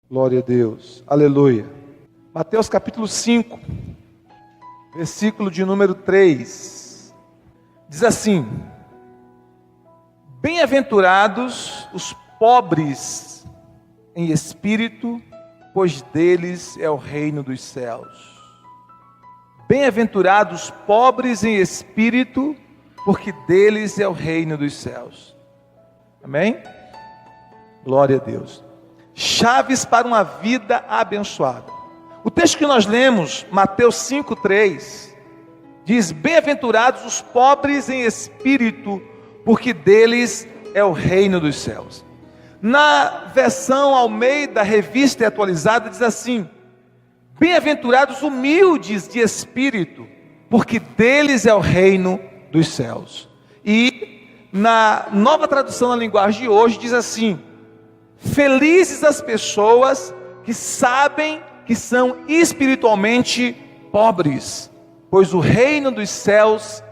Glória a Deus, aleluia. Mateus capítulo 5, versículo de número 3, diz assim: Bem-aventurados os pobres em espírito, pois deles é o reino dos céus. Bem-aventurados os pobres em espírito, porque deles é o reino dos céus. Amém? Glória a Deus. Chaves para uma vida abençoada. O texto que nós lemos, Mateus 5,3, diz: Bem-aventurados os pobres em espírito, porque deles é o reino dos céus. Na versão Almeida, Revista e Atualizada, diz assim: Bem-aventurados humildes de espírito, porque deles é o reino dos céus. E na nova tradução na linguagem de hoje, diz assim: Felizes as pessoas que sabem que são espiritualmente pobres, pois o reino dos céus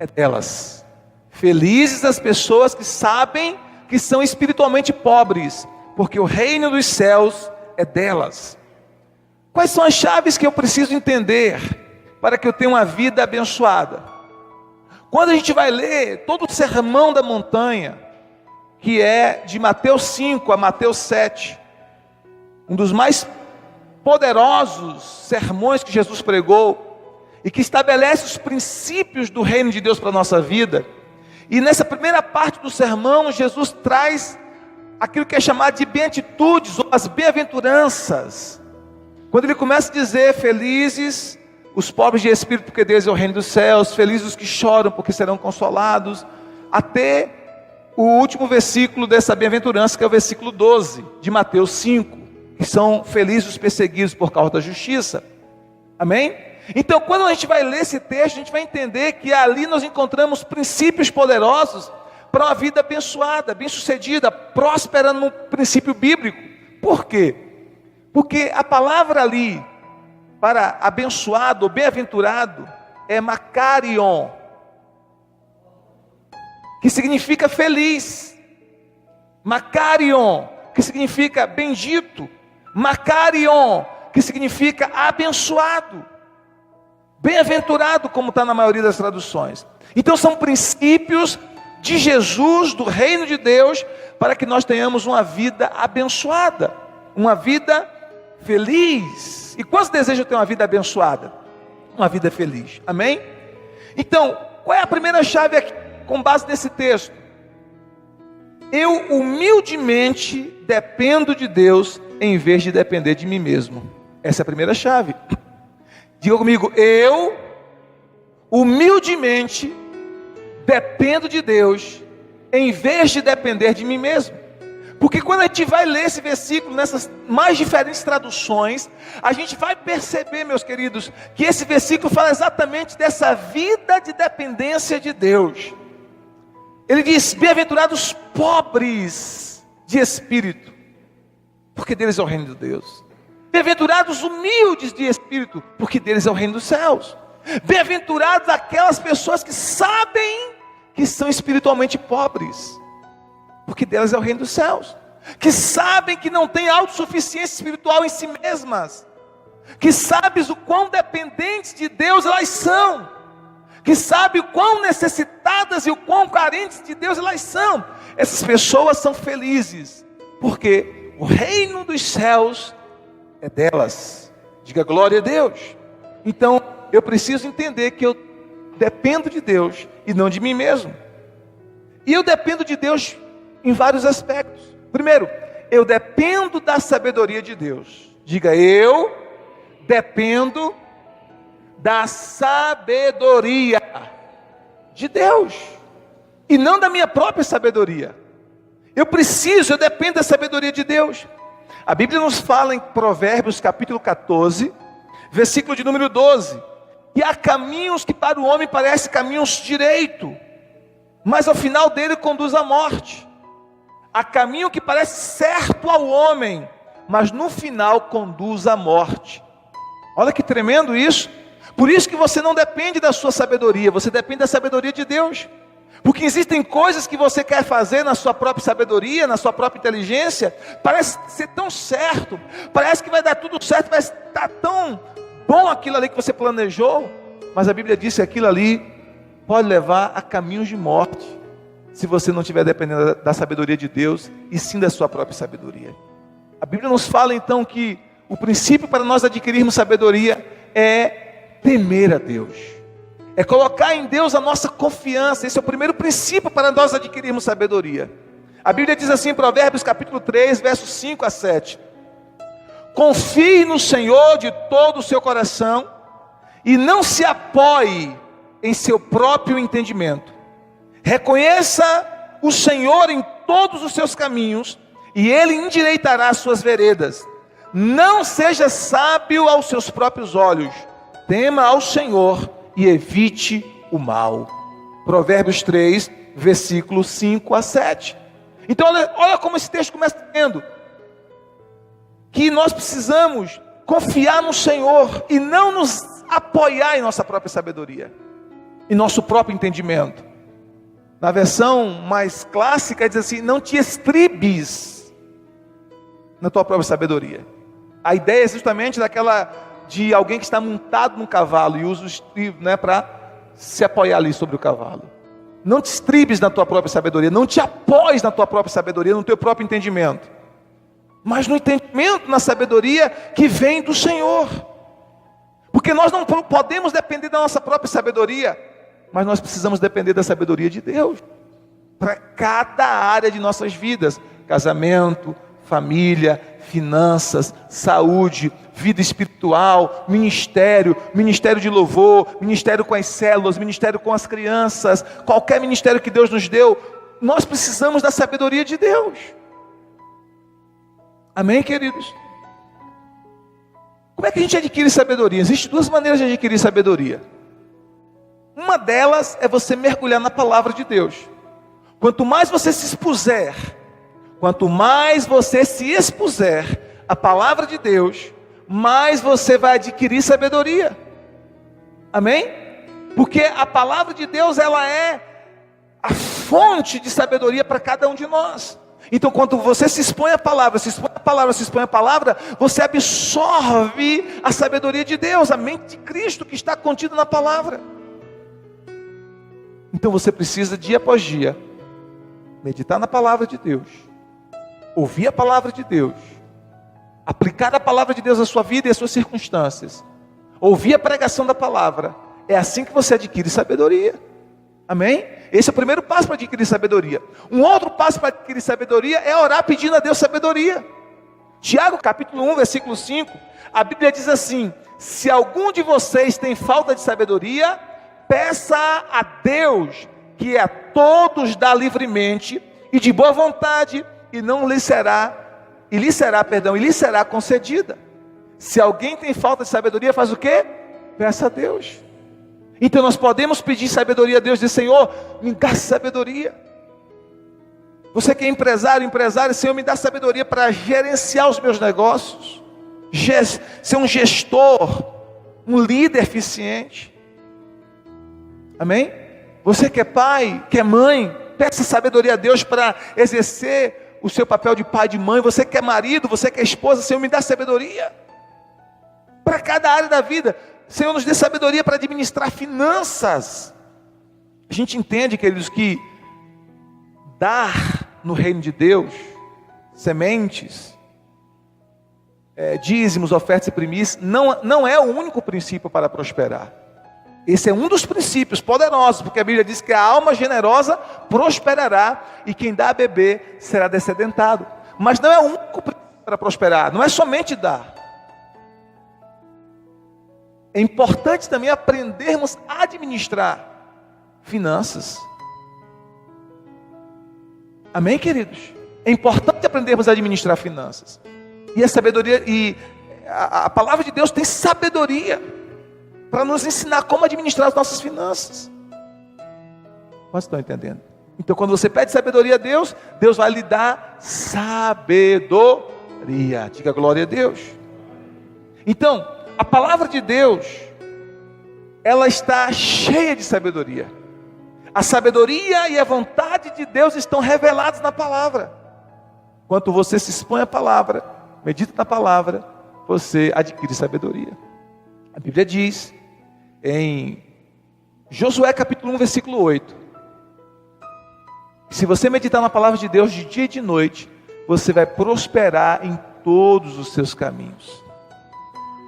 é delas. Felizes as pessoas que sabem que são espiritualmente pobres, porque o reino dos céus é delas. Quais são as chaves que eu preciso entender para que eu tenha uma vida abençoada? Quando a gente vai ler todo o sermão da montanha, que é de Mateus 5 a Mateus 7, um dos mais poderosos sermões que Jesus pregou, e que estabelece os princípios do reino de Deus para a nossa vida. E nessa primeira parte do sermão, Jesus traz aquilo que é chamado de beatitudes, ou as bem-aventuranças. Quando ele começa a dizer: felizes os pobres de espírito, porque deles é o reino dos céus, felizes os que choram, porque serão consolados, até o último versículo dessa bem-aventurança, que é o versículo 12 de Mateus 5, que são felizes os perseguidos por causa da justiça. Amém? Então, quando a gente vai ler esse texto, a gente vai entender que ali nós encontramos princípios poderosos para uma vida abençoada, bem-sucedida, próspera no princípio bíblico. Por quê? Porque a palavra ali para abençoado ou bem-aventurado é makarion, que significa feliz. Makarion, que significa bendito. Makarion, que significa abençoado. Bem-aventurado, como está na maioria das traduções. Então são princípios de Jesus, do reino de Deus, para que nós tenhamos uma vida abençoada, uma vida feliz. E quantos desejam ter uma vida abençoada? Uma vida feliz, amém? Então, qual é a primeira chave aqui, com base nesse texto? Eu humildemente dependo de Deus, em vez de depender de mim mesmo. Essa é a primeira chave. Diga comigo: eu humildemente dependo de Deus, em vez de depender de mim mesmo. Porque quando a gente vai ler esse versículo nessas mais diferentes traduções, a gente vai perceber, meus queridos, que esse versículo fala exatamente dessa vida de dependência de Deus. Ele diz: bem-aventurados pobres de espírito, porque deles é o reino de Deus. Bem-aventurados humildes de espírito, porque deles é o reino dos céus. Bem-aventurados aquelas pessoas que sabem que são espiritualmente pobres, porque delas é o reino dos céus. Que sabem que não têm autossuficiência espiritual em si mesmas, que sabem o quão dependentes de Deus elas são, que sabem o quão necessitadas e o quão carentes de Deus elas são. Essas pessoas são felizes, porque o reino dos céus é delas. Diga glória a Deus. Então eu preciso entender que eu dependo de Deus e não de mim mesmo. E eu dependo de Deus em vários aspectos. Primeiro, eu dependo da sabedoria de Deus. Diga: eu dependo da sabedoria de Deus, e não da minha própria sabedoria. Eu dependo da sabedoria de Deus. A Bíblia nos fala em Provérbios capítulo 14, versículo de número 12: e há caminhos que para o homem parecem caminhos direito, mas ao final dele conduz à morte. Há caminho que parece certo ao homem, mas no final conduz à morte. Olha que tremendo isso. Por isso que você não depende da sua sabedoria, você depende da sabedoria de Deus. Porque existem coisas que você quer fazer na sua própria sabedoria, na sua própria inteligência, parece ser tão certo, parece que vai dar tudo certo, vai estar tão bom aquilo ali que você planejou, mas a Bíblia diz que aquilo ali pode levar a caminhos de morte, se você não estiver dependendo da sabedoria de Deus, e sim da sua própria sabedoria. A Bíblia nos fala então que o princípio para nós adquirirmos sabedoria é temer a Deus, é colocar em Deus a nossa confiança. Esse é o primeiro princípio para nós adquirirmos sabedoria. A Bíblia diz assim em Provérbios capítulo 3, versos 5 a 7: confie no Senhor de todo o seu coração, e não se apoie em seu próprio entendimento. Reconheça o Senhor em todos os seus caminhos, e Ele endireitará as suas veredas. Não seja sábio aos seus próprios olhos, tema ao Senhor e evite o mal. Provérbios 3, versículos 5 a 7. Então olha como esse texto começa dizendo que nós precisamos confiar no Senhor e não nos apoiar em nossa própria sabedoria, em nosso próprio entendimento. Na versão mais clássica diz assim: não te estribes na tua própria sabedoria. A ideia é justamente daquela de alguém que está montado num cavalo e usa o estribo, né, para se apoiar ali sobre o cavalo. Não te estribes na tua própria sabedoria, não te apoies na tua própria sabedoria, no teu próprio entendimento, mas no entendimento, na sabedoria que vem do Senhor. Porque nós não podemos depender da nossa própria sabedoria, mas nós precisamos depender da sabedoria de Deus para cada área de nossas vidas: casamento, família, finanças, saúde, vida espiritual, ministério de louvor, ministério com as células, ministério com as crianças, qualquer ministério que Deus nos deu, nós precisamos da sabedoria de Deus. Amém, queridos? Como é que a gente adquire sabedoria? Existem duas maneiras de adquirir sabedoria. Uma delas é você mergulhar na palavra de Deus. Quanto mais você se expuser à palavra de Deus, mais você vai adquirir sabedoria. Amém? Porque a palavra de Deus, ela é a fonte de sabedoria para cada um de nós. Então, quando você se expõe à palavra, você absorve a sabedoria de Deus, a mente de Cristo que está contida na palavra. Então você precisa, dia após dia, meditar na palavra de Deus, ouvir a palavra de Deus, aplicar a palavra de Deus à sua vida e às suas circunstâncias, ouvir a pregação da palavra. É assim que você adquire sabedoria. Amém? Esse é o primeiro passo para adquirir sabedoria. Um outro passo para adquirir sabedoria é orar pedindo a Deus sabedoria. Tiago capítulo 1, versículo 5, a Bíblia diz assim: se algum de vocês tem falta de sabedoria, peça a Deus, que a todos dá livremente e de boa vontade, e lhe será concedida. Se alguém tem falta de sabedoria, faz o quê? Peça a Deus. Então nós podemos pedir sabedoria a Deus, dizer: Senhor, me dá sabedoria. Você que é empresário, Senhor, me dá sabedoria para gerenciar os meus negócios, ser um gestor, um líder eficiente. Amém? Você que é pai, que é mãe, peça sabedoria a Deus para exercer o seu papel de pai e de mãe. Você que é marido, você que é esposa, Senhor, me dá sabedoria para cada área da vida. Senhor, nos dê sabedoria para administrar finanças. A gente entende, queridos, que dar no reino de Deus, sementes, dízimos, ofertas e primícias, não é o único princípio para prosperar. Esse é um dos princípios poderosos, porque a Bíblia diz que a alma generosa prosperará, e quem dá a beber será descedentado. Mas não é o único princípio para prosperar, não é somente dar. É importante também aprendermos a administrar finanças. Amém, queridos? É importante aprendermos a administrar finanças. E a sabedoria, a palavra de Deus tem sabedoria para nos ensinar como administrar as nossas finanças. Vocês estão entendendo? Então, quando você pede sabedoria a Deus, Deus vai lhe dar sabedoria. Diga glória a Deus. Então, a palavra de Deus, ela está cheia de sabedoria. A sabedoria e a vontade de Deus estão revelados na palavra. Quando você se expõe à palavra, medita na palavra, você adquire sabedoria. A Bíblia diz em Josué capítulo 1, versículo 8, se você meditar na palavra de Deus de dia e de noite, você vai prosperar em todos os seus caminhos.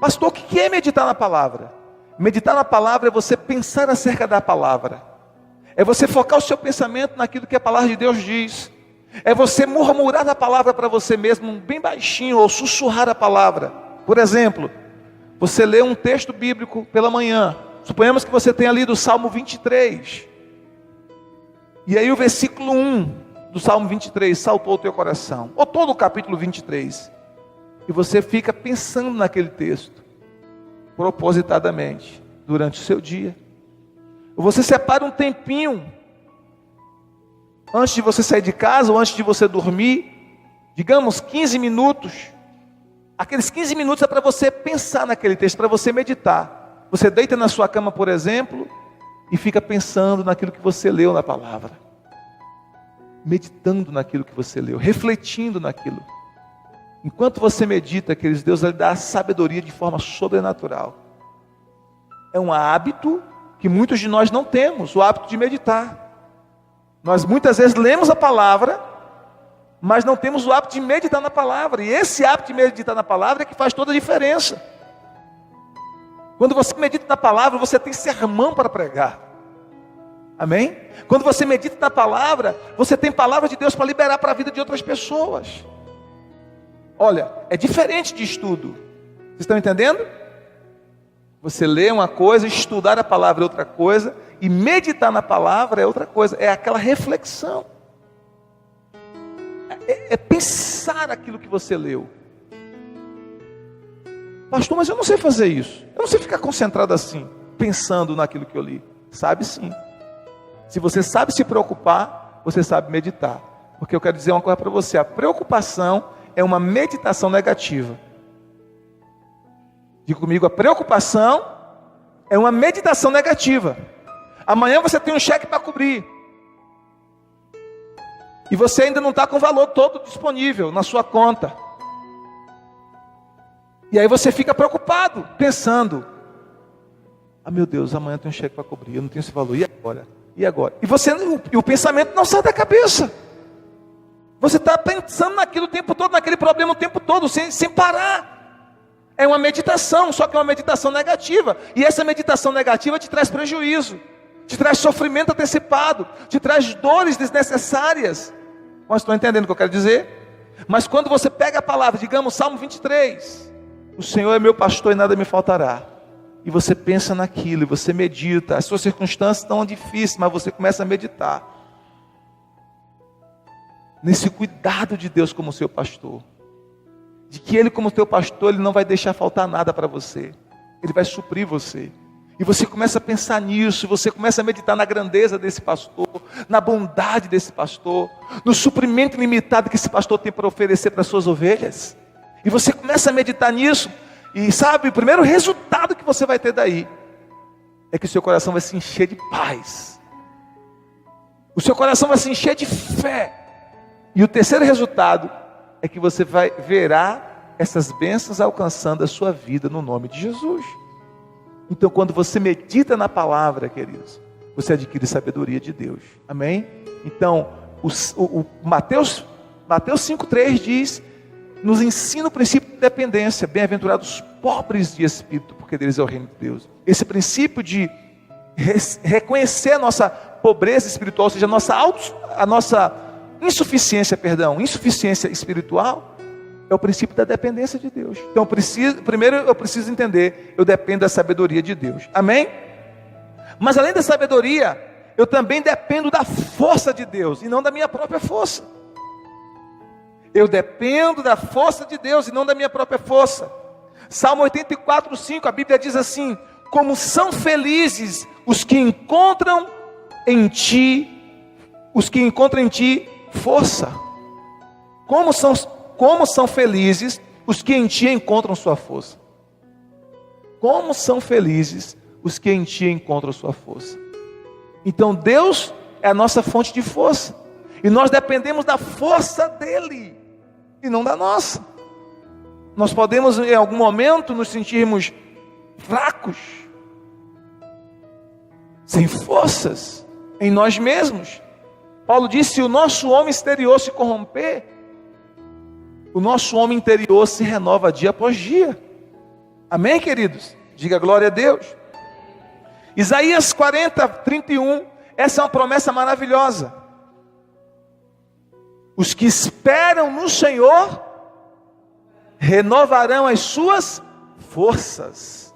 Pastor, o que é meditar na palavra? Meditar na palavra é você pensar acerca da palavra. É você focar o seu pensamento naquilo que a palavra de Deus diz. É você murmurar a palavra para você mesmo, bem baixinho, ou sussurrar a palavra. Por exemplo, você lê um texto bíblico pela manhã. Suponhamos que você tenha lido o Salmo 23. E aí o versículo 1 do Salmo 23 saltou o teu coração. Ou todo o capítulo 23. E você fica pensando naquele texto, propositadamente, durante o seu dia. Ou você separa um tempinho, antes de você sair de casa, ou antes de você dormir, digamos 15 minutos. Aqueles 15 minutos é para você pensar naquele texto, para você meditar. Você deita na sua cama, por exemplo, e fica pensando naquilo que você leu na palavra. Meditando naquilo que você leu, refletindo naquilo. Enquanto você medita, queridos, Deus vai dar sabedoria de forma sobrenatural. É um hábito que muitos de nós não temos, o hábito de meditar. Nós muitas vezes lemos a palavra, mas não temos o hábito de meditar na palavra. E esse hábito de meditar na palavra é que faz toda a diferença. Quando você medita na palavra, você tem sermão para pregar. Amém? Quando você medita na palavra, você tem palavra de Deus para liberar para a vida de outras pessoas. Olha, é diferente de estudo. Vocês estão entendendo? Você lê uma coisa, estudar a palavra é outra coisa, e meditar na palavra é outra coisa. É aquela reflexão. É pensar aquilo que você leu. Pastor, mas eu não sei fazer isso. Eu não sei ficar concentrado assim, pensando naquilo que eu li. Sabe sim. Se você sabe se preocupar, você sabe meditar. Porque eu quero dizer uma coisa para você. A preocupação é uma meditação negativa. Diga comigo, a preocupação é uma meditação negativa. Amanhã você tem um cheque para cobrir. E você ainda não está com o valor todo disponível na sua conta. E aí você fica preocupado, pensando: ah, meu Deus, amanhã tem um cheque para cobrir, eu não tenho esse valor, e agora? E agora? E o pensamento não sai da cabeça. Você está pensando naquilo o tempo todo, naquele problema o tempo todo, sem parar. É uma meditação, só que é uma meditação negativa. E essa meditação negativa te traz prejuízo, te traz sofrimento antecipado, te traz dores desnecessárias. Mas estão entendendo o que eu quero dizer? Mas quando você pega a palavra, digamos Salmo 23, o Senhor é meu pastor e nada me faltará. E você pensa naquilo, e você medita. As suas circunstâncias estão difíceis, mas você começa a meditar nesse cuidado de Deus como seu pastor. De que Ele como teu pastor, Ele não vai deixar faltar nada para você. Ele vai suprir você. E você começa a pensar nisso, você começa a meditar na grandeza desse pastor, na bondade desse pastor, no suprimento ilimitado que esse pastor tem para oferecer para as suas ovelhas. E você começa a meditar nisso, e sabe, o primeiro resultado que você vai ter daí, é que o seu coração vai se encher de paz. O seu coração vai se encher de fé. E o terceiro resultado é que você verá essas bênçãos alcançando a sua vida no nome de Jesus. Então, quando você medita na palavra, queridos, você adquire sabedoria de Deus. Amém? Então, o Mateus 5,3 diz, nos ensina o princípio de dependência. Bem-aventurados os pobres de espírito, porque deles é o reino de Deus. Esse princípio de reconhecer a nossa pobreza espiritual, ou seja, a nossa insuficiência espiritual, é o princípio da dependência de Deus. Então, primeiro eu preciso entender, eu dependo da sabedoria de Deus. Amém? Mas além da sabedoria, eu também dependo da força de Deus, e não da minha própria força. Eu dependo da força de Deus, e não da minha própria força. Salmo 84:5, a Bíblia diz assim: como são felizes os que encontram em ti força. Como são felizes os que em ti encontram sua força. Como são felizes os que em ti encontram sua força. Então Deus é a nossa fonte de força. E nós dependemos da força dele e não da nossa. Nós podemos em algum momento nos sentirmos fracos, sem forças em nós mesmos. Paulo disse: se o nosso homem exterior se corromper, o nosso homem interior se renova dia após dia. Amém, queridos? Diga glória a Deus. Isaías 40, 31, essa é uma promessa maravilhosa. Os que esperam no Senhor renovarão as suas forças,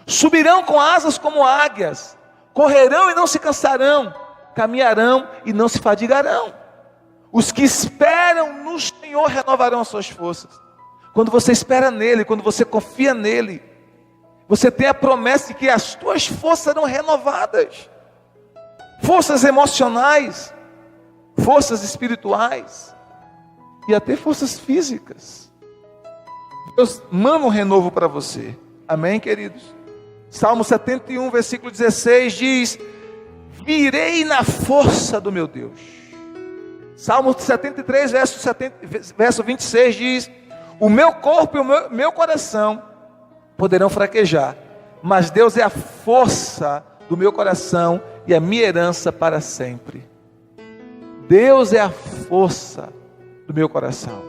subirão com asas como águias, correrão e não se cansarão, caminharão e não se fadigarão. Os que esperam no Senhor renovarão as suas forças. Quando você espera nele, quando você confia nele, você tem a promessa de que as tuas forças serão renovadas. Forças emocionais, forças espirituais e até forças físicas. Deus manda um renovo para você. Amém, queridos? Salmo 71, versículo 16 diz: virei na força do meu Deus. Salmo 73, verso 26 diz: o meu corpo e o meu coração poderão fraquejar, mas Deus é a força do meu coração e a minha herança para sempre. Deus é a força do meu coração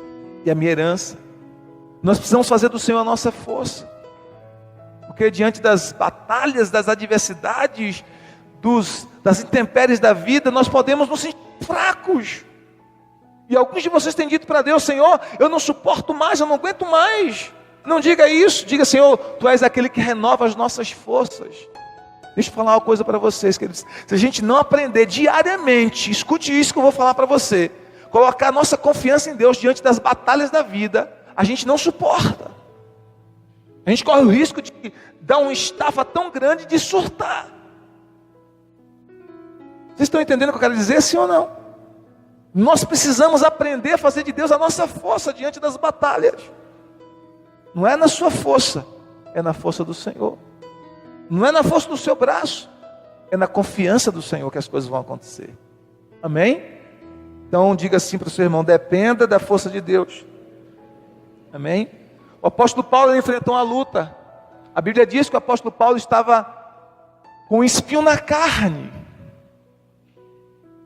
e a minha herança. Nós precisamos fazer do Senhor a nossa força, porque diante das batalhas, das adversidades, das intempéries da vida, nós podemos nos sentir fracos. E alguns de vocês têm dito para Deus: Senhor, eu não suporto mais, eu não aguento mais. Não diga isso, diga: Senhor, Tu és aquele que renova as nossas forças. Deixa eu falar uma coisa para vocês, queridos. Se a gente não aprender diariamente, escute isso que eu vou falar para você, colocar a nossa confiança em Deus diante das batalhas da vida, a gente não suporta. A gente corre o risco de dar uma estafa tão grande de surtar. Vocês estão entendendo o que eu quero dizer, sim ou não? Nós precisamos aprender a fazer de Deus a nossa força diante das batalhas. Não é na sua força, é na força do Senhor. Não é na força do seu braço, é na confiança do Senhor que as coisas vão acontecer. Amém? Então diga assim para o seu irmão: dependa da força de Deus. Amém? O apóstolo Paulo enfrentou uma luta. A Bíblia diz que o apóstolo Paulo estava com um espinho na carne.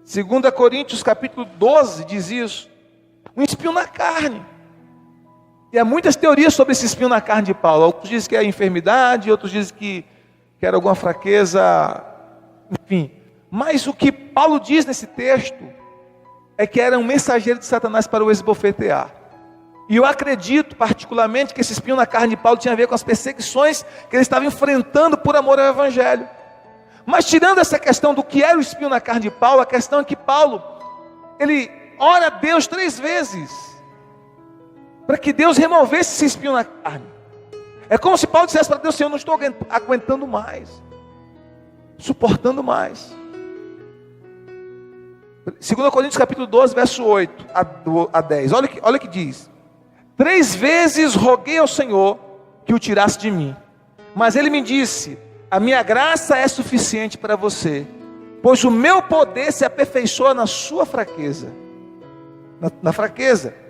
2 Coríntios capítulo 12 diz isso. Um espinho na carne. E há muitas teorias sobre esse espinho na carne de Paulo. Alguns dizem que é enfermidade, outros dizem que era alguma fraqueza, enfim. Mas o que Paulo diz nesse texto é que era um mensageiro de Satanás para o esbofetear. E eu acredito particularmente que esse espinho na carne de Paulo tinha a ver com as perseguições que ele estava enfrentando por amor ao Evangelho. Mas tirando essa questão do que era o espinho na carne de Paulo, a questão é que Paulo, ele ora a Deus 3 vezes, para que Deus removesse esse espinho na carne. É como se Paulo dissesse para Deus: Senhor, eu não estou aguentando mais, suportando mais. 2 Coríntios capítulo 12, verso 8 a 10, olha o que diz: 3 vezes roguei ao Senhor que o tirasse de mim, mas ele me disse: a minha graça é suficiente para você, pois o meu poder se aperfeiçoa na sua fraqueza. Na fraqueza.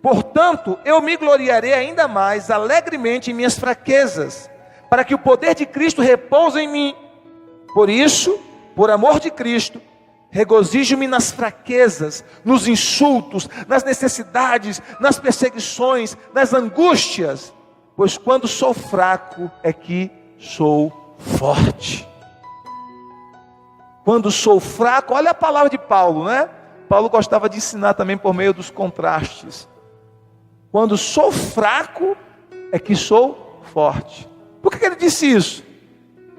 Portanto, eu me gloriarei ainda mais alegremente em minhas fraquezas, para que o poder de Cristo repouse em mim. Por isso, por amor de Cristo, regozijo-me nas fraquezas, nos insultos, nas necessidades, nas perseguições, nas angústias, pois quando sou fraco é que sou forte. Quando sou fraco, olha a palavra de Paulo, né? Paulo gostava de ensinar também por meio dos contrastes. Quando sou fraco é que sou forte. Por que ele disse isso?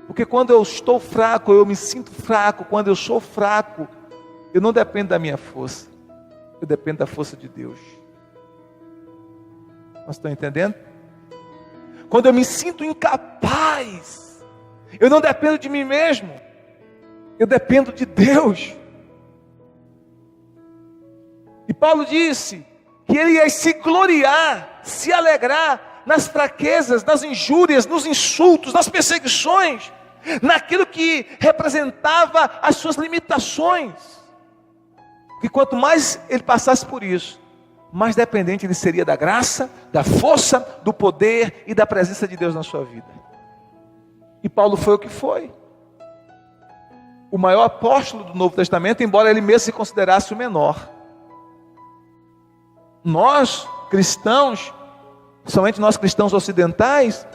Porque quando eu estou fraco, eu me sinto fraco. Quando eu sou fraco, eu não dependo da minha força, eu dependo da força de Deus. Nós estamos entendendo? Quando eu me sinto incapaz, eu não dependo de mim mesmo, eu dependo de Deus. E Paulo disse que ele ia se gloriar, se alegrar nas fraquezas, nas injúrias, nos insultos, nas perseguições. naquilo que representava as suas limitações. Porque quanto mais ele passasse por isso, mais dependente ele seria da graça, da força, do poder e da presença de Deus na sua vida. E Paulo foi o que foi. O maior apóstolo do Novo Testamento, embora ele mesmo se considerasse o menor. Nós, cristãos, somente nós cristãos ocidentais,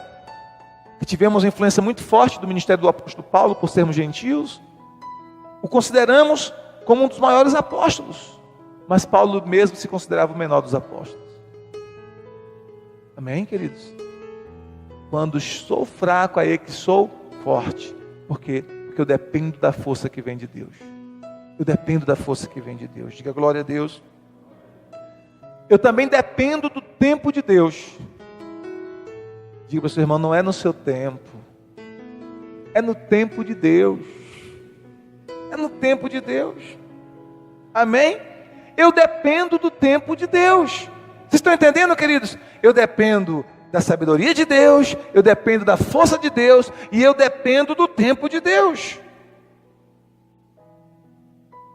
que tivemos uma influência muito forte do ministério do apóstolo Paulo, por sermos gentios, o consideramos como um dos maiores apóstolos. Mas Paulo mesmo se considerava o menor dos apóstolos. Amém, queridos? Quando sou fraco, aí é que sou forte. Por quê? Porque eu dependo da força que vem de Deus. Eu dependo da força que vem de Deus. Diga glória a Deus. Eu também dependo do tempo de Deus. Diga para o seu irmão, não é no seu tempo. É no tempo de Deus. É no tempo de Deus. Amém? Eu dependo do tempo de Deus. Vocês estão entendendo, queridos? Eu dependo da sabedoria de Deus, eu dependo da força de Deus, e eu dependo do tempo de Deus.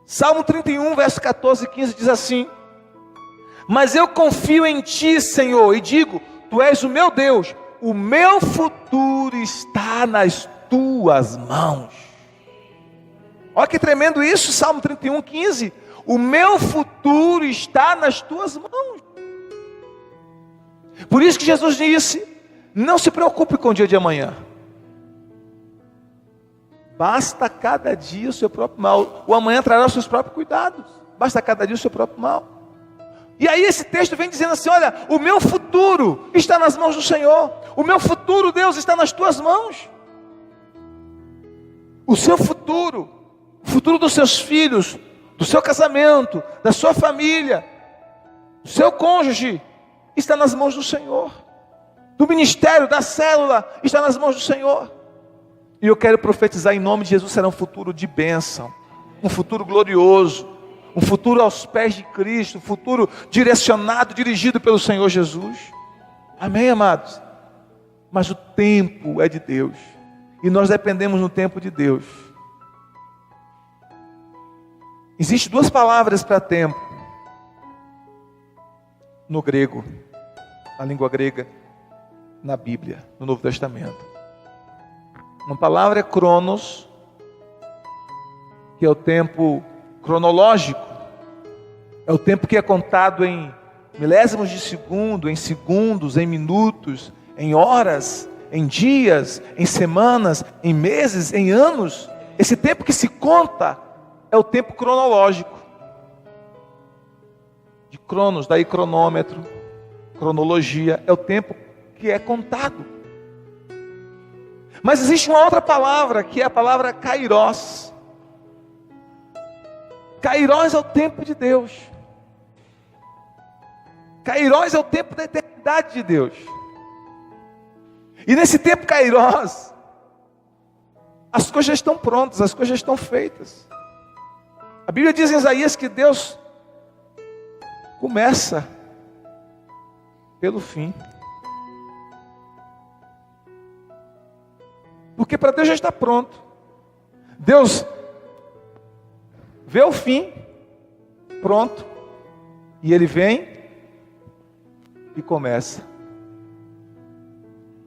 Salmo 31, verso 14 e 15 diz assim: mas eu confio em ti, Senhor, e digo, tu és o meu Deus, o meu futuro está nas tuas mãos. Olha que tremendo isso, Salmo 31, 15. O meu futuro está nas tuas mãos. Por isso que Jesus disse, não se preocupe com o dia de amanhã. Basta cada dia o seu próprio mal. O amanhã trará os seus próprios cuidados. Basta cada dia o seu próprio mal. E aí esse texto vem dizendo assim, olha, o meu futuro está nas mãos do Senhor. O meu futuro, Deus, está nas tuas mãos. O seu futuro, o futuro dos seus filhos, do seu casamento, da sua família, do seu cônjuge, está nas mãos do Senhor. Do ministério, da célula, está nas mãos do Senhor. E eu quero profetizar em nome de Jesus, será um futuro de bênção, um futuro glorioso, um futuro aos pés de Cristo, um futuro direcionado, dirigido pelo Senhor Jesus. Amém, amados? Mas o tempo é de Deus, e nós dependemos no tempo de Deus. Existem duas palavras para tempo no grego, na língua grega, na Bíblia, no Novo Testamento. Uma palavra é cronos, que é o tempo cronológico, é o tempo que é contado em milésimos de segundo, em segundos, em minutos, em horas, em dias, em semanas, em meses, em anos. Esse tempo que se conta é o tempo cronológico. De cronos, daí cronômetro, cronologia, é o tempo que é contado. Mas existe uma outra palavra, que é a palavra kairós. Kairós é o tempo de Deus. Kairós é o tempo da eternidade de Deus. E nesse tempo kairós, as coisas já estão prontas, as coisas já estão feitas. A Bíblia diz em Isaías que Deus começa pelo fim. Porque para Deus já está pronto. Deus vê o fim, pronto, e Ele vem e começa,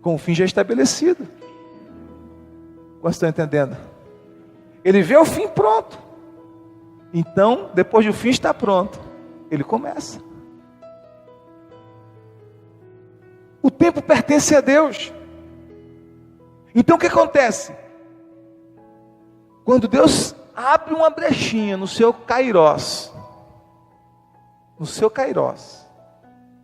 com o fim já estabelecido. Vocês estão entendendo? Ele vê o fim pronto, então, depois de o fim estar pronto, Ele começa. O tempo pertence a Deus. Então o que acontece? Quando Deus abre uma brechinha no seu kairós,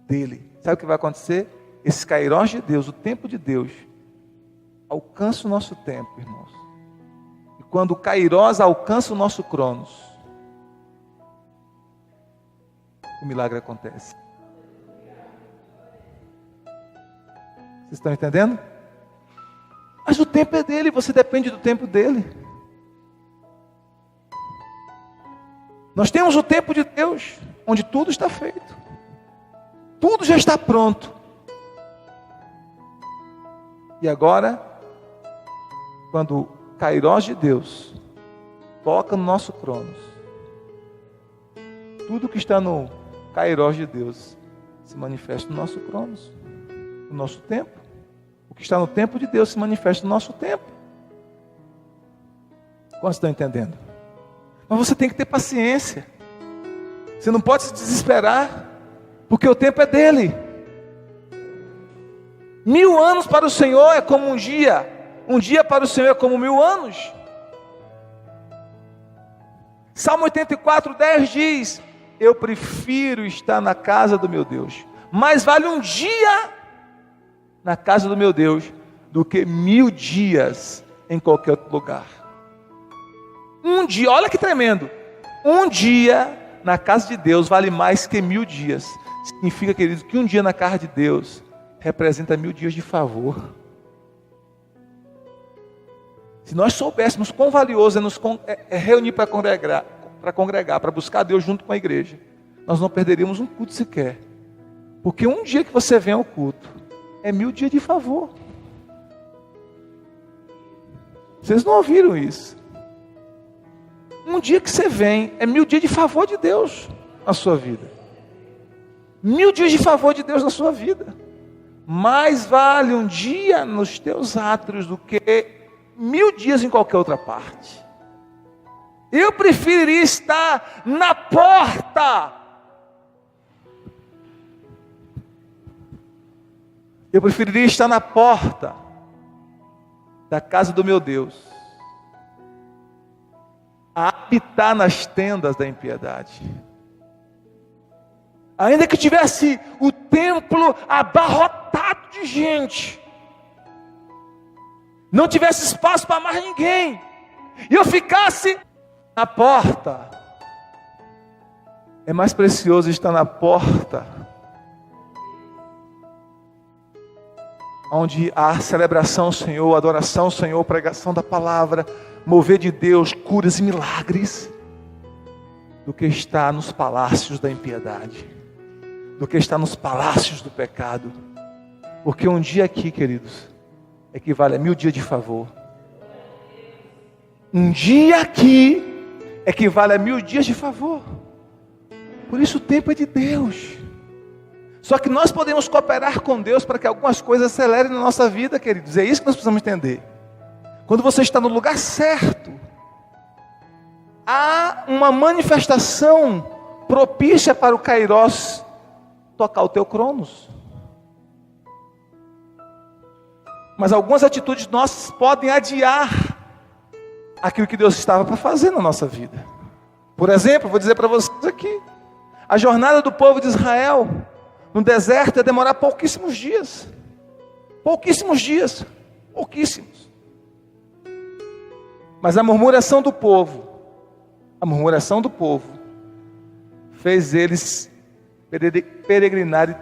dele, sabe o que vai acontecer? Esse kairós de Deus, o tempo de Deus, alcança o nosso tempo, irmãos. E quando o kairós alcança o nosso cronos, o milagre acontece. Vocês estão entendendo? Mas o tempo é dele, você depende do tempo dele. Nós temos o tempo de Deus, onde tudo está feito. Tudo já está pronto. E agora, quando o Kairós de Deus toca no nosso cronos, tudo que está no Kairós de Deus se manifesta no nosso cronos, no nosso tempo. O que está no tempo de Deus se manifesta no nosso tempo. Quantos estão entendendo? Mas você tem que ter paciência. Você não pode se desesperar, porque o tempo é dele. 1000 anos para o Senhor é como um dia para o Senhor é como 1000 anos. Salmo 84:10 diz: eu prefiro estar na casa do meu Deus, mais vale um dia na casa do meu Deus do que 1000 dias em qualquer outro lugar. Um dia, olha que tremendo, um dia na casa de Deus vale mais que 1000 dias. Significa, queridos, que um dia na casa de Deus representa 1000 dias de favor. Se nós soubéssemos quão valioso é reunir para congregar, para buscar Deus junto com a igreja, nós não perderíamos um culto sequer. Porque um dia que você vem ao culto é 1000 dias de favor. Vocês não ouviram isso? Um dia que você vem é 1000 dias de favor de Deus na sua vida. 1000 dias de favor de Deus na sua vida. Mais vale um dia nos teus átrios do que 1000 dias em qualquer outra parte. Eu preferiria estar na porta. Eu preferiria estar na porta da casa do meu Deus, a habitar nas tendas da impiedade. Ainda que tivesse o templo abarrotado de gente, não tivesse espaço para mais ninguém, e eu ficasse na porta, é mais precioso estar na porta, onde há celebração ao Senhor, adoração ao Senhor, pregação da palavra, mover de Deus, curas e milagres, do que estar nos palácios da impiedade, do que estar nos palácios do pecado. Porque um dia aqui, queridos, equivale a 1000 dias de favor. Um dia aqui equivale a 1000 dias de favor. Por isso o tempo é de Deus. Só que nós podemos cooperar com Deus para que algumas coisas acelerem na nossa vida, queridos. É isso que nós precisamos entender. Quando você está no lugar certo, há uma manifestação propícia para o Kairós tocar o teu cronos. Mas algumas atitudes nossas podem adiar aquilo que Deus estava para fazer na nossa vida. Por exemplo, vou dizer para vocês aqui, a jornada do povo de Israel no deserto ia demorar pouquíssimos dias. Pouquíssimos dias. Pouquíssimos. Mas a murmuração do povo fez eles peregrinarem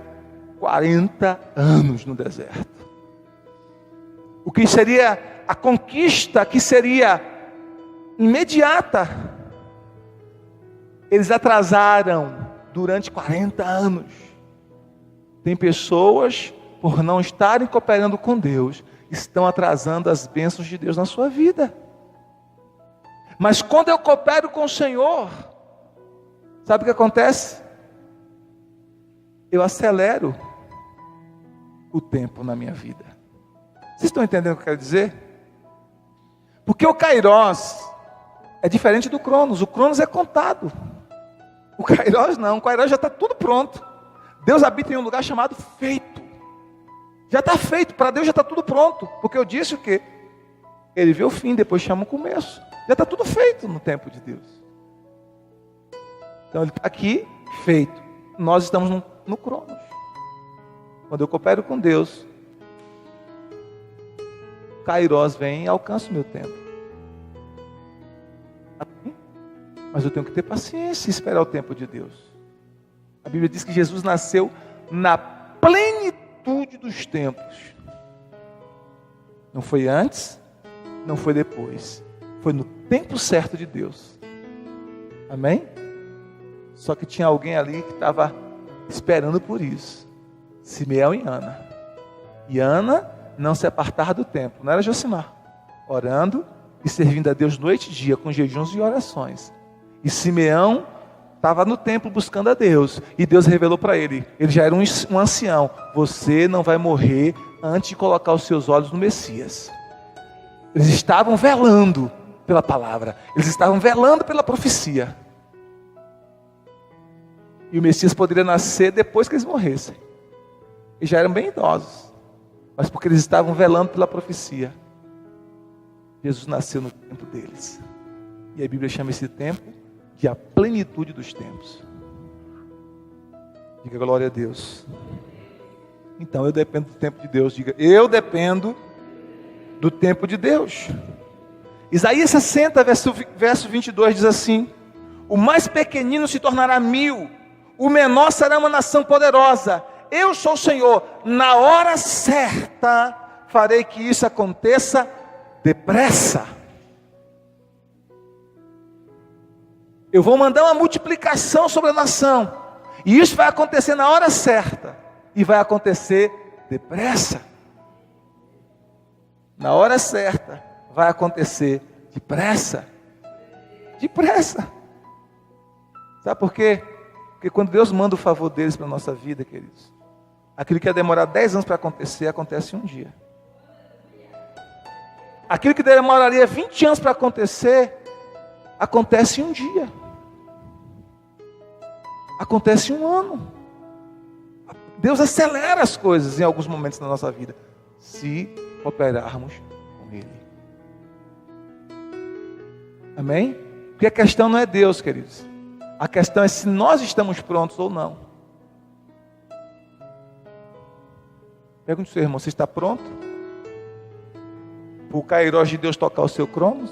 40 anos no deserto. O que seria a conquista, que seria imediata, eles atrasaram durante 40 anos. Tem pessoas, por não estarem cooperando com Deus, estão atrasando as bênçãos de Deus na sua vida. Mas quando eu coopero com o Senhor, sabe o que acontece? Eu acelero o tempo na minha vida. Vocês estão entendendo o que eu quero dizer? Porque o Kairós é diferente do Cronos. O Cronos é contado. O Kairós não. O Kairós já está tudo pronto. Deus habita em um lugar chamado feito. Já está feito. Para Deus já está tudo pronto. Porque eu disse o quê? Ele vê o fim, depois chama o começo. Já está tudo feito no tempo de Deus. Então ele está aqui, feito. Nós estamos no Cronos. Quando eu coopero com Deus, Kairós vem e alcança o meu tempo. Mas eu tenho que ter paciência e esperar o tempo de Deus. A Bíblia diz que Jesus nasceu na plenitude dos tempos. Não foi antes, não foi depois. Foi no tempo certo de Deus. Amém? Só que tinha alguém ali que estava esperando por isso. Simeão e Ana. E Ana não se apartava do tempo. Não era Josimar. orando e servindo a Deus noite e dia, com jejuns e orações. E Simeão estava no templo buscando a Deus, e Deus revelou para ele, ele já era um ancião: você não vai morrer antes de colocar os seus olhos no Messias. Eles estavam velando pela palavra, eles estavam velando pela profecia. E o Messias poderia nascer depois que eles morressem. Eles já eram bem idosos, mas porque eles estavam velando pela profecia, Jesus nasceu no tempo deles. E a Bíblia chama esse tempo de a plenitude dos tempos. Diga glória a Deus. Então eu dependo do tempo de Deus. Diga, eu dependo do tempo de Deus. Isaías 60, verso 22 diz assim: o mais pequenino se tornará 1000, o menor será uma nação poderosa. Eu sou o Senhor, na hora certa farei que isso aconteça depressa. Eu vou mandar uma multiplicação sobre a nação, e isso vai acontecer na hora certa, e vai acontecer depressa. Na hora certa, vai acontecer depressa. Depressa. Sabe por quê? Porque quando Deus manda o favor deles para a nossa vida, queridos, aquilo que ia demorar 10 anos para acontecer, acontece em um dia. Aquilo que demoraria 20 anos para acontecer, acontece em um dia. Acontece em um ano. Deus acelera as coisas em alguns momentos da nossa vida, se cooperarmos com Ele. Amém? Porque a questão não é Deus, queridos. A questão é se nós estamos prontos ou não. Pergunte ao seu irmão, você está pronto para o Kairos de Deus tocar o seu Cronos?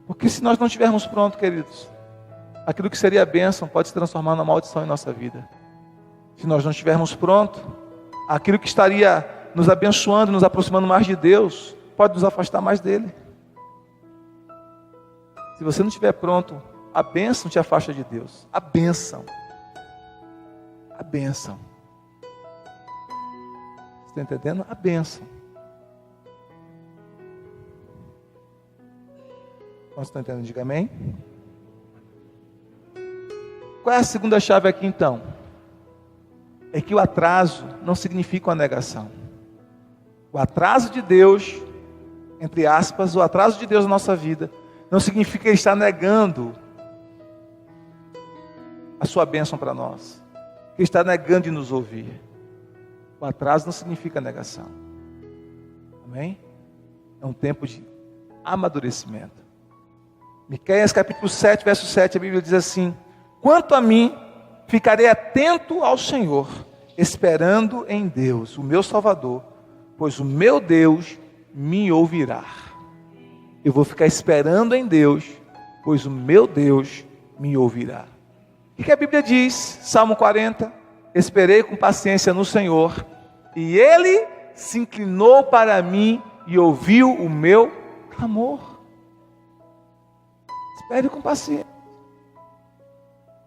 Porque se nós não estivermos prontos, queridos, aquilo que seria bênção pode se transformar numa maldição em nossa vida. Se nós não estivermos prontos, aquilo que estaria nos abençoando, nos aproximando mais de Deus, pode nos afastar mais dele. Se você não estiver pronto, a bênção te afasta de Deus. A bênção. A bênção. Você está entendendo? A bênção. Quantos estão entendendo? Diga amém. Qual é a segunda chave aqui então? É que o atraso não significa uma negação. O atraso de Deus, entre aspas, o atraso de Deus na nossa vida, não significa que Ele está negando a sua bênção para nós. Que Ele está negando de nos ouvir. O atraso não significa negação. Amém? É um tempo de amadurecimento. Miqueias capítulo 7, verso 7, a Bíblia diz assim: quanto a mim, ficarei atento ao Senhor, esperando em Deus, o meu Salvador, pois o meu Deus me ouvirá. Eu vou ficar esperando em Deus, pois o meu Deus me ouvirá. O que a Bíblia diz? Salmo 40, esperei com paciência no Senhor, e Ele se inclinou para mim e ouviu o meu clamor. Espere com paciência.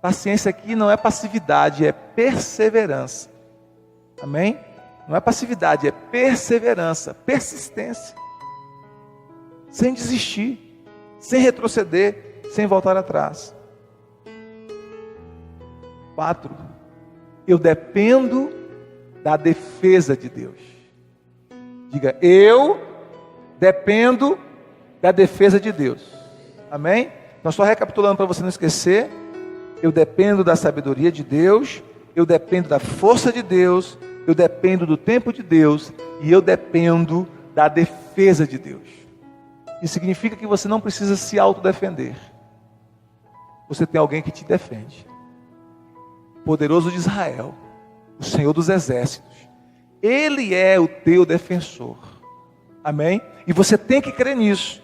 Paciência aqui não é passividade, é perseverança. Amém? Não é passividade, é perseverança, persistência. Sem desistir, sem retroceder, sem voltar atrás. 4. Eu dependo da defesa de Deus. Diga, eu dependo da defesa de Deus. Amém? Então, só recapitulando para você não esquecer. Eu dependo da sabedoria de Deus, eu dependo da força de Deus, eu dependo do tempo de Deus, e eu dependo da defesa de Deus. Isso significa que você não precisa se autodefender. Você tem alguém que te defende. Poderoso de Israel, o Senhor dos exércitos. Ele é o teu defensor. Amém? E você tem que crer nisso.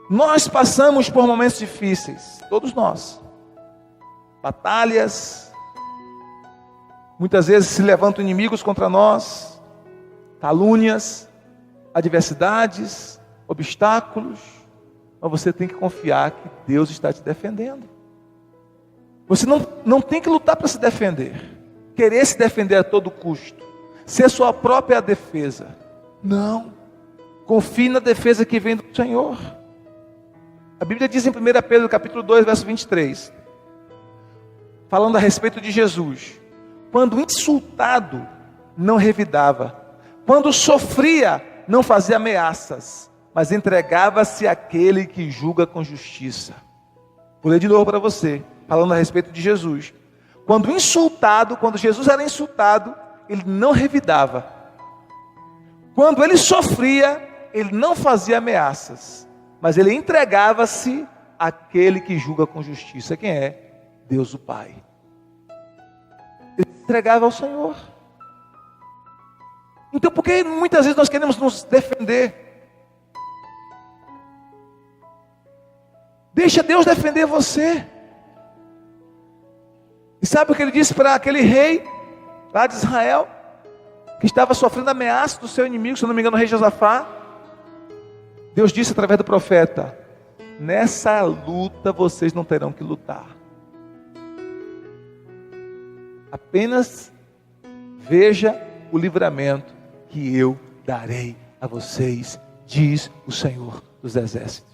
Nós passamos por momentos difíceis, todos nós. Batalhas, muitas vezes se levantam inimigos contra nós, calúnias, adversidades, obstáculos, mas você tem que confiar que Deus está te defendendo. Você não tem que lutar para se defender, querer se defender a todo custo. ser sua própria defesa. Não. Confie na defesa que vem do Senhor. A Bíblia diz em 1 Pedro capítulo 2, verso 23, falando a respeito de Jesus: quando insultado, não revidava; quando sofria, não fazia ameaças, mas entregava-se àquele que julga com justiça. Vou ler de novo para você, falando a respeito de Jesus. Quando insultado, quando Jesus era insultado, ele não revidava. Quando ele sofria, ele não fazia ameaças, mas ele entregava-se àquele que julga com justiça. Quem é? Deus o Pai. Ele entregava ao Senhor. Então, por que muitas vezes nós queremos nos defender? Deixa Deus defender você. E sabe o que ele disse para aquele rei lá de Israel, que estava sofrendo ameaça do seu inimigo, se não me engano, o rei Josafá? Deus disse através do profeta: nessa luta vocês não terão que lutar. Apenas veja o livramento que eu darei a vocês, diz o Senhor dos Exércitos.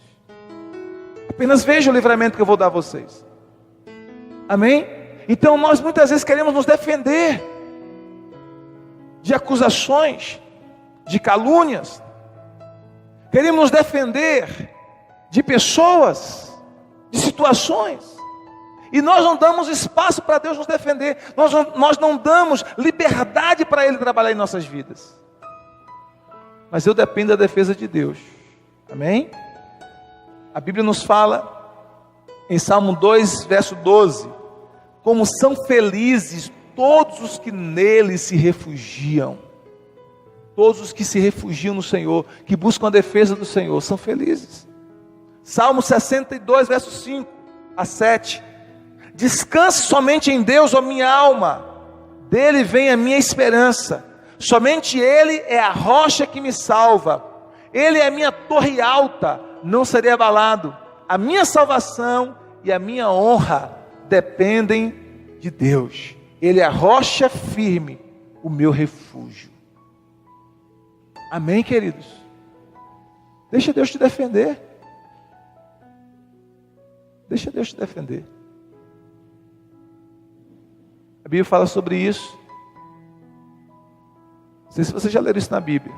Apenas veja o livramento que eu vou dar a vocês. Amém? Então nós muitas vezes queremos nos defender de acusações, de calúnias. Queremos nos defender de pessoas, de situações. E nós não damos espaço para Deus nos defender. Nós não damos liberdade para Ele trabalhar em nossas vidas. Mas eu dependo da defesa de Deus. Amém? A Bíblia nos fala em Salmo 2, verso 12: como são felizes todos os que nele se refugiam. Todos os que se refugiam no Senhor, que buscam a defesa do Senhor, são felizes. Salmo 62, verso 5 a 7: descanse somente em Deus, ó minha alma, dele vem a minha esperança. Somente Ele é a rocha que me salva. Ele é a minha torre alta, não serei abalado. A minha salvação e a minha honra dependem de Deus. Ele é a rocha firme, o meu refúgio. Amém, queridos? Deixa Deus te defender. Deixa Deus te defender. A Bíblia fala sobre isso. Não sei se vocês já leram isso na Bíblia,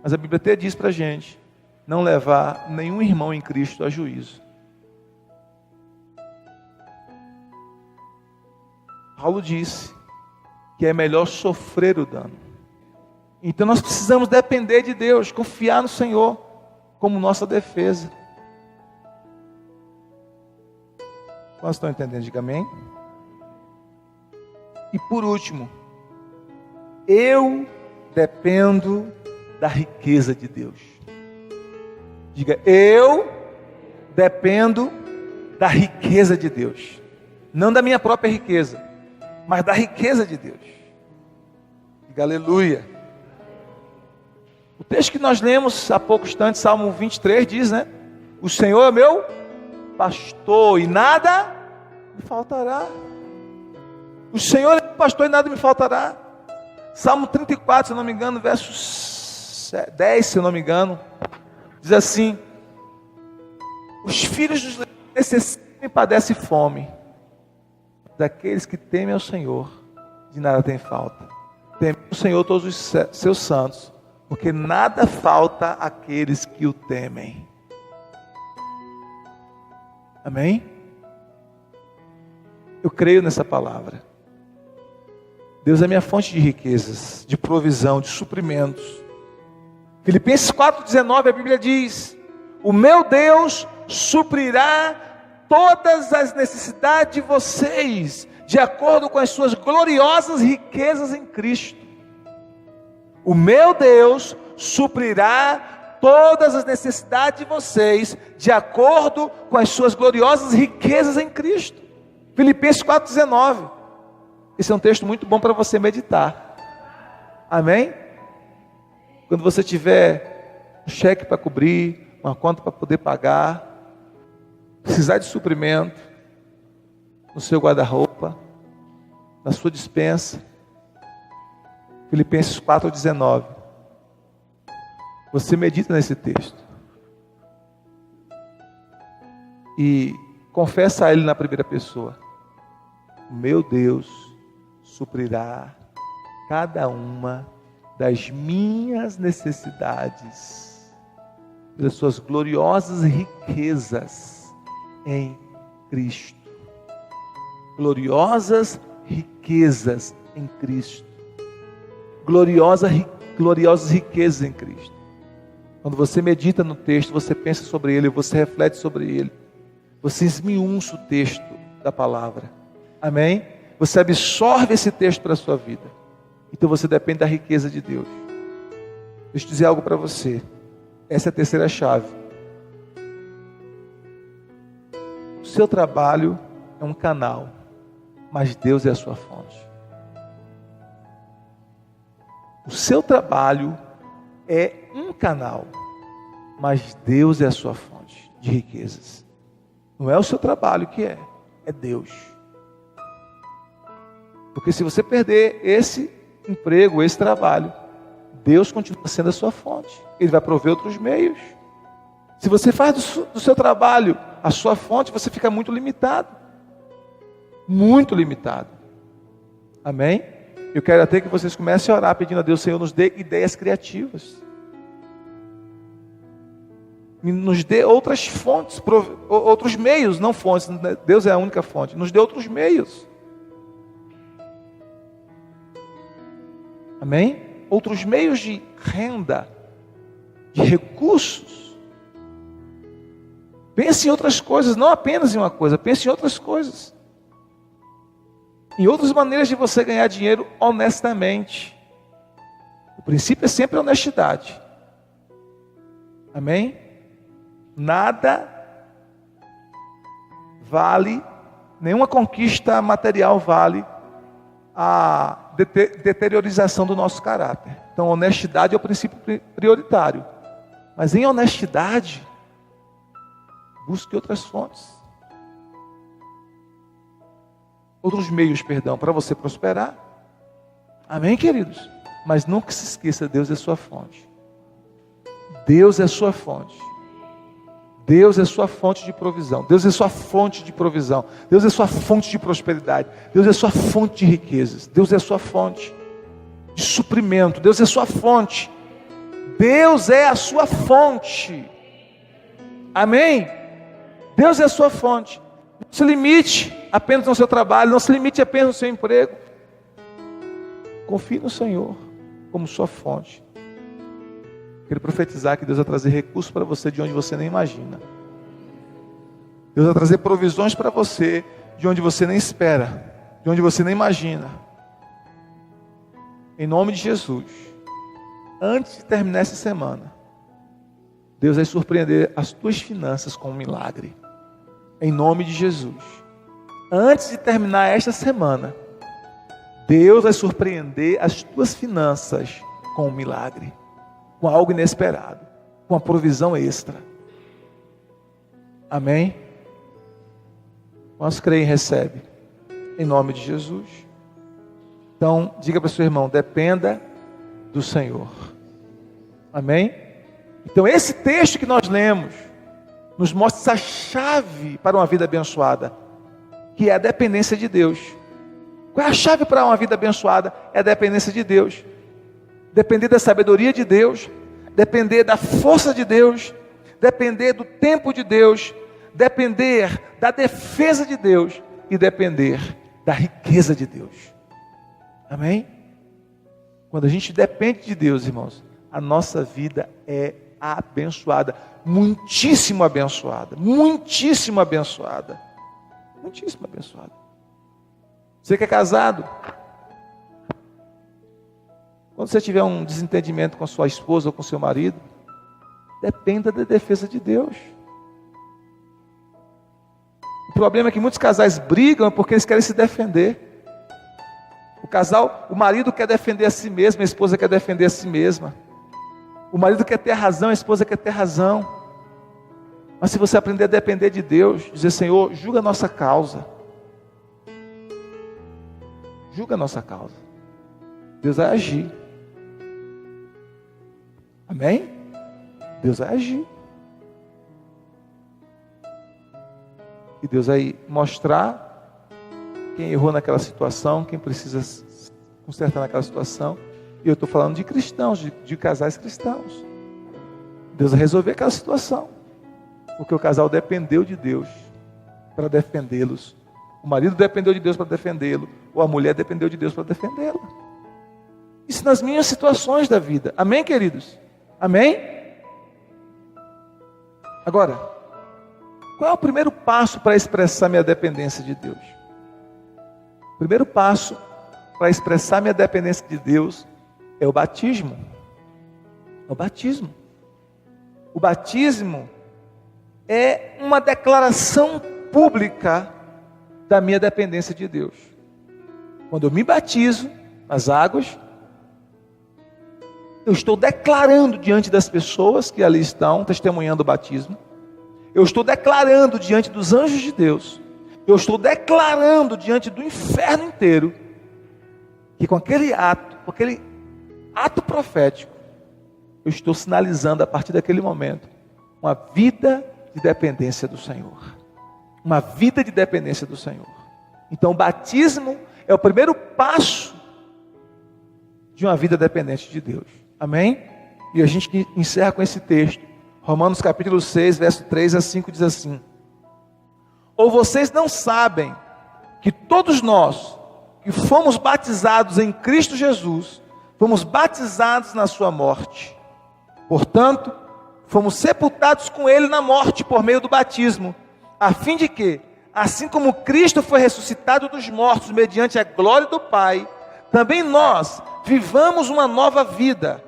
mas a Bíblia até diz para a gente não levar nenhum irmão em Cristo a juízo. Paulo disse que é melhor sofrer o dano. Então nós precisamos depender de Deus, confiar no Senhor como nossa defesa. Nós estão entendendo? Diga amém. E por último, eu dependo da riqueza de Deus. Diga, eu dependo da riqueza de Deus. Não da minha própria riqueza, mas da riqueza de Deus. Diga aleluia. O texto que nós lemos há pouco instante, Salmo 23, diz, né? O Senhor é meu pastor e nada me faltará. O Senhor é meu pastor e nada me faltará. Salmo 34, se eu não me engano, verso 10, se eu não me engano, diz assim: os filhos dos leões necessitam e padecem fome, daqueles que temem ao Senhor, de nada tem falta. Temem o Senhor todos os seus santos, porque nada falta àqueles que o temem. Amém? Eu creio nessa palavra. Deus é minha fonte de riquezas, de provisão, de suprimentos. Filipenses 4,19, a Bíblia diz: o meu Deus suprirá todas as necessidades de vocês, de acordo com as suas gloriosas riquezas em Cristo. O meu Deus suprirá todas as necessidades de vocês, de acordo com as suas gloriosas riquezas em Cristo. Filipenses 4,19. Esse é um texto muito bom para você meditar. Amém? Quando você tiver um cheque para cobrir, uma conta para poder pagar, precisar de suprimento no seu guarda-roupa, na sua despensa, Filipenses 4,19. Você medita nesse texto. E confessa a Ele na primeira pessoa. Meu Deus suprirá cada uma das minhas necessidades, pelas suas gloriosas riquezas em Cristo. Gloriosas riquezas em Cristo. Gloriosas riquezas em Cristo. Quando você medita no texto, você pensa sobre ele, você reflete sobre ele. Você esmiuça o texto da palavra. Amém? Você absorve esse texto para a sua vida. Então você depende da riqueza de Deus. Deixa eu dizer algo para você. Essa é a terceira chave. O seu trabalho é um canal, mas Deus é a sua fonte. O seu trabalho é um canal, mas Deus é a sua fonte de riquezas. Não é o seu trabalho que é Deus. Porque se você perder esse emprego, esse trabalho, Deus continua sendo a sua fonte. Ele vai prover outros meios. Se você faz do seu trabalho a sua fonte, você fica muito limitado. Muito limitado. Amém? Eu quero até que vocês comecem a orar pedindo a Deus, Senhor, nos dê ideias criativas. Nos dê outras fontes, outros meios, não fontes. Deus é a única fonte. Nos dê outros meios. Amém? Outros meios de renda, de recursos. Pense em outras coisas, não apenas em uma coisa, pense em outras coisas. Em outras maneiras de você ganhar dinheiro honestamente. O princípio é sempre a honestidade. Amém? Nada vale, nenhuma conquista material vale a deteriorização do nosso caráter. Então, honestidade é o princípio prioritário. Mas em honestidade, busque outras fontes. Outros meios, para você prosperar. Amém, queridos? Mas nunca se esqueça, Deus é sua fonte. Deus é sua fonte. Deus é sua fonte de provisão. Deus é sua fonte de provisão. Deus é sua fonte de prosperidade. Deus é sua fonte de riquezas. Deus é sua fonte de suprimento. Deus é sua fonte. Deus é a sua fonte. Amém? Deus é a sua fonte. Não se limite apenas no seu trabalho. Não se limite apenas no seu emprego. Confie no Senhor como sua fonte. Quero profetizar que Deus vai trazer recursos para você de onde você nem imagina. Deus vai trazer provisões para você de onde você nem espera, de onde você nem imagina. Em nome de Jesus. Antes de terminar essa semana, Deus vai surpreender as tuas finanças com um milagre. Em nome de Jesus. Antes de terminar esta semana, Deus vai surpreender as tuas finanças com um milagre. Com algo inesperado, com uma provisão extra. Amém? Nós creem e recebe, em nome de Jesus. Então, diga para o seu irmão, dependa do Senhor. Amém? Então, esse texto que nós lemos, nos mostra essa chave para uma vida abençoada, que é a dependência de Deus. Qual é a chave para uma vida abençoada? É a dependência de Deus. Depender da sabedoria de Deus, depender da força de Deus, depender do tempo de Deus, depender da defesa de Deus e depender da riqueza de Deus. Amém? Quando a gente depende de Deus, irmãos, a nossa vida é abençoada, muitíssimo abençoada, muitíssimo abençoada, muitíssimo abençoada. Você que é casado, quando você tiver um desentendimento com a sua esposa ou com seu marido, dependa da defesa de Deus. O problema é que muitos casais brigam porque eles querem se defender. O marido quer defender a si mesmo, a esposa quer defender a si mesma. O marido quer ter razão, a esposa quer ter razão. Mas se você aprender a depender de Deus, dizer, Senhor, julga a nossa causa. Julga a nossa causa. Deus vai agir. Amém? Deus vai agir. E Deus vai mostrar quem errou naquela situação, quem precisa consertar naquela situação. E eu estou falando de cristãos, de casais cristãos. Deus vai resolver aquela situação, porque o casal dependeu de Deus para defendê-los. O marido dependeu de Deus para defendê-lo, ou a mulher dependeu de Deus para defendê-la. Isso nas minhas situações da vida. Amém, queridos? Amém? Agora, qual é o primeiro passo para expressar minha dependência de Deus? O primeiro passo para expressar minha dependência de Deus é o batismo. É o batismo. O batismo é uma declaração pública da minha dependência de Deus. Quando eu me batizo nas águas, eu estou declarando diante das pessoas que ali estão, testemunhando o batismo. Eu estou declarando diante dos anjos de Deus. Eu estou declarando diante do inferno inteiro que com aquele ato profético, eu estou sinalizando a partir daquele momento uma vida de dependência do Senhor. Uma vida de dependência do Senhor. Então o batismo é o primeiro passo de uma vida dependente de Deus. Amém? E a gente encerra com esse texto. Romanos capítulo 6, verso 3 a 5 diz assim: ou vocês não sabem que todos nós que fomos batizados em Cristo Jesus, fomos batizados na sua morte. Portanto, fomos sepultados com Ele na morte por meio do batismo, a fim de que, assim como Cristo foi ressuscitado dos mortos mediante a glória do Pai, também nós vivamos uma nova vida.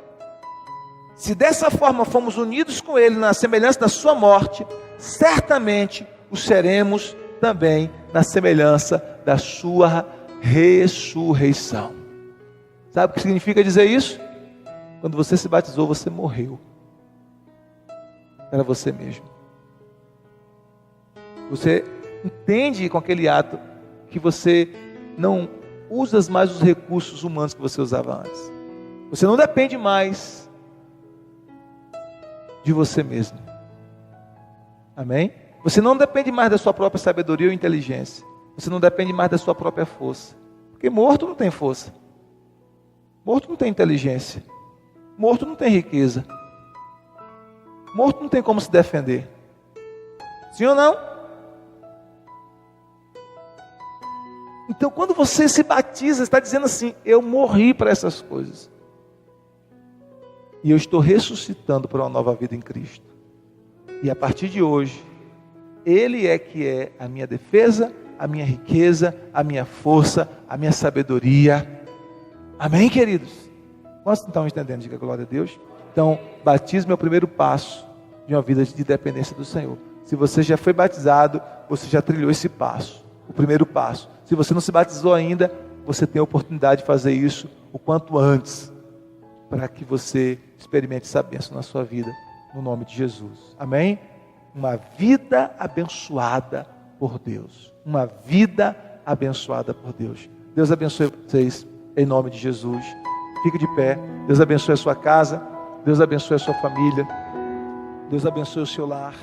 Se dessa forma fomos unidos com Ele na semelhança da sua morte, certamente o seremos também na semelhança da sua ressurreição. Sabe o que significa dizer isso? Quando você se batizou, você morreu. Era você mesmo. Você entende com aquele ato que você não usa mais os recursos humanos que você usava antes. Você não depende mais de você mesmo. Amém? Você não depende mais da sua própria sabedoria ou inteligência. Você não depende mais da sua própria força. Porque morto não tem força. Morto não tem inteligência. Morto não tem riqueza. Morto não tem como se defender. Sim ou não? Então, quando você se batiza, está dizendo assim: eu morri para essas coisas. E eu estou ressuscitando para uma nova vida em Cristo. E a partir de hoje, Ele é que é a minha defesa, a minha riqueza, a minha força, a minha sabedoria. Amém, queridos? Quantos estão entendendo? Diga glória a Deus. Então, batismo é o primeiro passo de uma vida de dependência do Senhor. Se você já foi batizado, você já trilhou esse passo, o primeiro passo. Se você não se batizou ainda, você tem a oportunidade de fazer isso o quanto antes, para que você experimente essa bênção na sua vida, no nome de Jesus. Amém? Uma vida abençoada por Deus. Uma vida abençoada por Deus. Deus abençoe vocês, em nome de Jesus. Fique de pé. Deus abençoe a sua casa. Deus abençoe a sua família. Deus abençoe o seu lar.